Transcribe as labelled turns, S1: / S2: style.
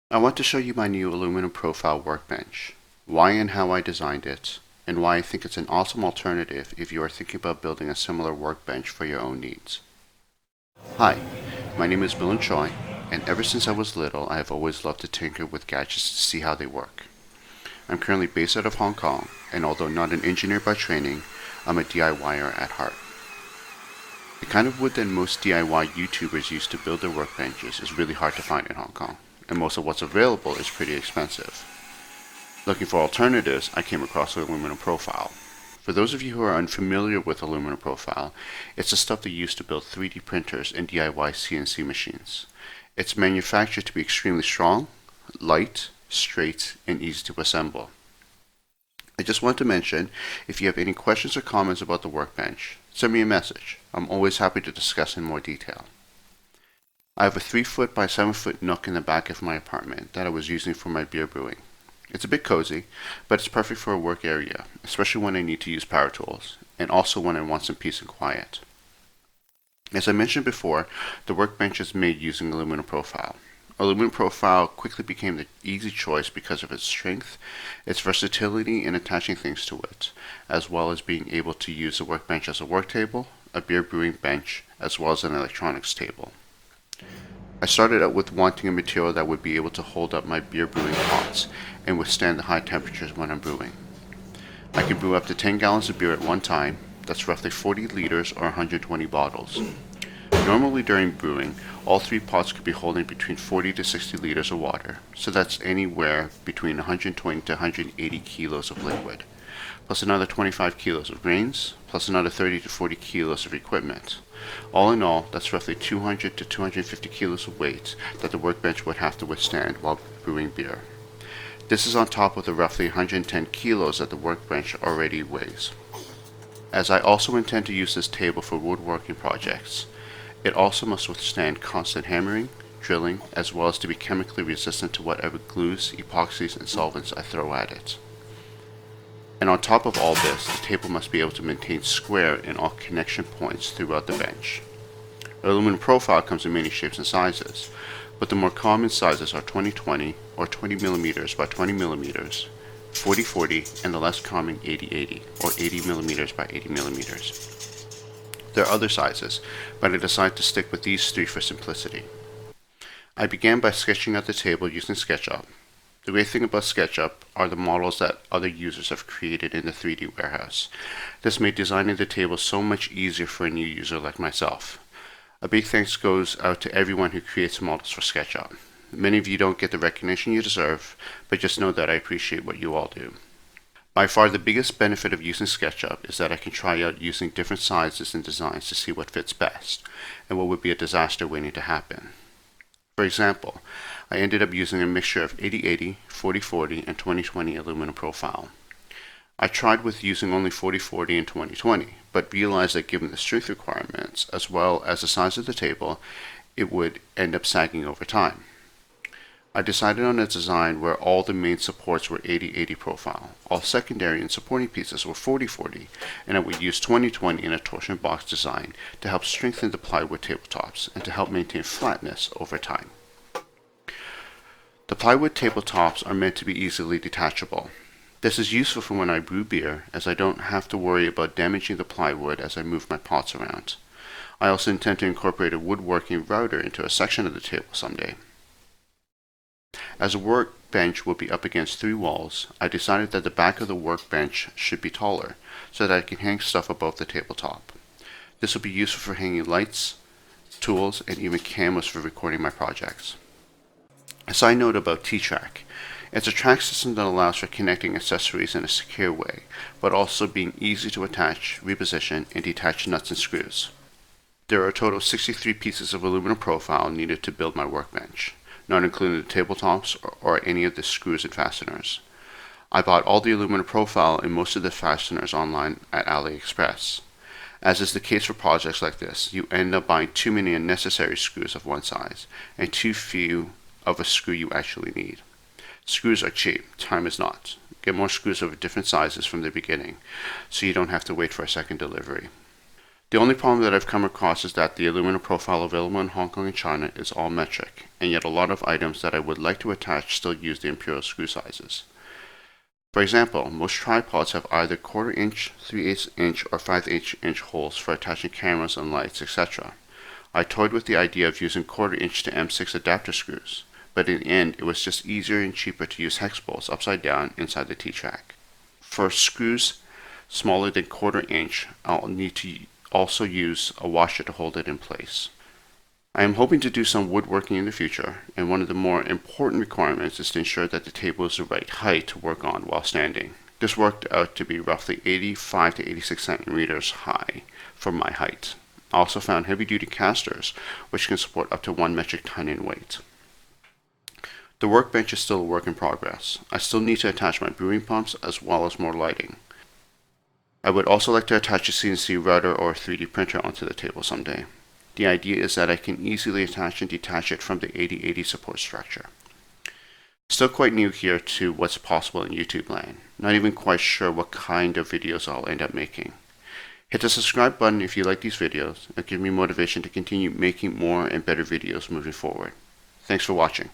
S1: I want to show you my new aluminum profile workbench, why and how I designed it, and why I think it's an awesome alternative if you are thinking about building a similar workbench for your own needs. Hi, my name is Bill Choi, and ever since I was little I have always loved to tinker with gadgets to see how they work. I'm currently based out of Hong Kong, and although not an engineer by training, I'm a DIYer at heart. The kind of wood that most DIY YouTubers use to build their workbenches is really hard to find in Hong Kong, and most of what's available is pretty expensive. Looking for alternatives, I came across the aluminum profile. For those of you who are unfamiliar with aluminum profile, it's the stuff they use to build 3D printers and DIY CNC machines. It's manufactured to be extremely strong, light, straight, and easy to assemble. I just want to mention, if you have any questions or comments about the workbench, send me a message. I'm always happy to discuss in more detail. I have a 3-foot by 7-foot nook in the back of my apartment that I was using for my beer brewing. It's a bit cozy, but it's perfect for a work area, especially when I need to use power tools, and also when I want some peace and quiet. As I mentioned before, the workbench is made using aluminum profile. Aluminum profile quickly became the easy choice because of its strength, its versatility in attaching things to it, as well as being able to use the workbench as a work table, a beer brewing bench, as well as an electronics table. I started out with wanting a material that would be able to hold up my beer brewing pots and withstand the high temperatures when I'm brewing. I can brew up to 10 gallons of beer at one time, that's roughly 40 liters or 120 bottles. Normally during brewing, all 3 pots could be holding between 40 to 60 liters of water, so that's anywhere between 120 to 180 kilos of liquid, plus another 25 kilos of grains, plus another 30 to 40 kilos of equipment. All in all, that's roughly 200 to 250 kilos of weight that the workbench would have to withstand while brewing beer. This is on top of the roughly 110 kilos that the workbench already weighs. As I also intend to use this table for woodworking projects, it also must withstand constant hammering, drilling, as well as to be chemically resistant to whatever glues, epoxies, and solvents I throw at it. And on top of all this, the table must be able to maintain square in all connection points throughout the bench. Aluminum profile comes in many shapes and sizes, but the more common sizes are 20-20 or 20 millimeters by 20 millimeters, 40-40, and the less common 80-80 or 80 millimeters by 80 millimeters. There are other sizes, but I decided to stick with these 3 for simplicity. I began by sketching out the table using SketchUp. The great thing about SketchUp are the models that other users have created in the 3D warehouse. This made designing the table so much easier for a new user like myself. A big thanks goes out to everyone who creates models for SketchUp. Many of you don't get the recognition you deserve, but just know that I appreciate what you all do. By far the biggest benefit of using SketchUp is that I can try out using different sizes and designs to see what fits best, and what would be a disaster waiting to happen. For example, I ended up using a mixture of 80-80, 40-40, and 20-20 aluminum profile. I tried with using only 40-40 and 20-20, but realized that given the strength requirements, as well as the size of the table, it would end up sagging over time. I decided on a design where all the main supports were 80-80 profile, all secondary and supporting pieces were 40-40, and I would use 20-20 in a torsion box design to help strengthen the plywood tabletops and to help maintain flatness over time. The plywood tabletops are meant to be easily detachable. This is useful for when I brew beer, as I don't have to worry about damaging the plywood as I move my pots around. I also intend to incorporate a woodworking router into a section of the table someday. As a workbench will be up against 3 walls, I decided that the back of the workbench should be taller, so that I can hang stuff above the tabletop. This will be useful for hanging lights, tools, and even cameras for recording my projects. A side note about T-Track. It's a track system that allows for connecting accessories in a secure way, but also being easy to attach, reposition, and detach nuts and screws. There are a total of 63 pieces of aluminum profile needed to build my workbench, not including the tabletops or any of the screws and fasteners. I bought all the aluminum profile and most of the fasteners online at AliExpress. As is the case for projects like this, you end up buying too many unnecessary screws of one size, and too few of a screw you actually need. Screws are cheap, time is not. Get more screws of different sizes from the beginning, so you don't have to wait for a second delivery. The only problem that I've come across is that the aluminum profile available in Hong Kong and China is all metric, and yet a lot of items that I would like to attach still use the imperial screw sizes. For example, most tripods have either 1/4 inch, 3/8 inch, or 5/8 inch holes for attaching cameras and lights, etc. I toyed with the idea of using 1/4 inch to M6 adapter screws, but in the end it was just easier and cheaper to use hex bolts upside down inside the T-track. For screws smaller than 1/4 inch, I'll need to also use a washer to hold it in place. I am hoping to do some woodworking in the future, and one of the more important requirements is to ensure that the table is the right height to work on while standing. This worked out to be roughly 85 to 86 centimeters high for my height. I also found heavy-duty casters, which can support up to 1 metric ton in weight. The workbench is still a work in progress. I still need to attach my brewing pumps as well as more lighting. I would also like to attach a CNC router or a 3D printer onto the table someday. The idea is that I can easily attach and detach it from the 8080 support structure. Still quite new here to what's possible in YouTube land. Not even quite sure what kind of videos I'll end up making. Hit the subscribe button if you like these videos. It'll give me motivation to continue making more and better videos moving forward. Thanks for watching.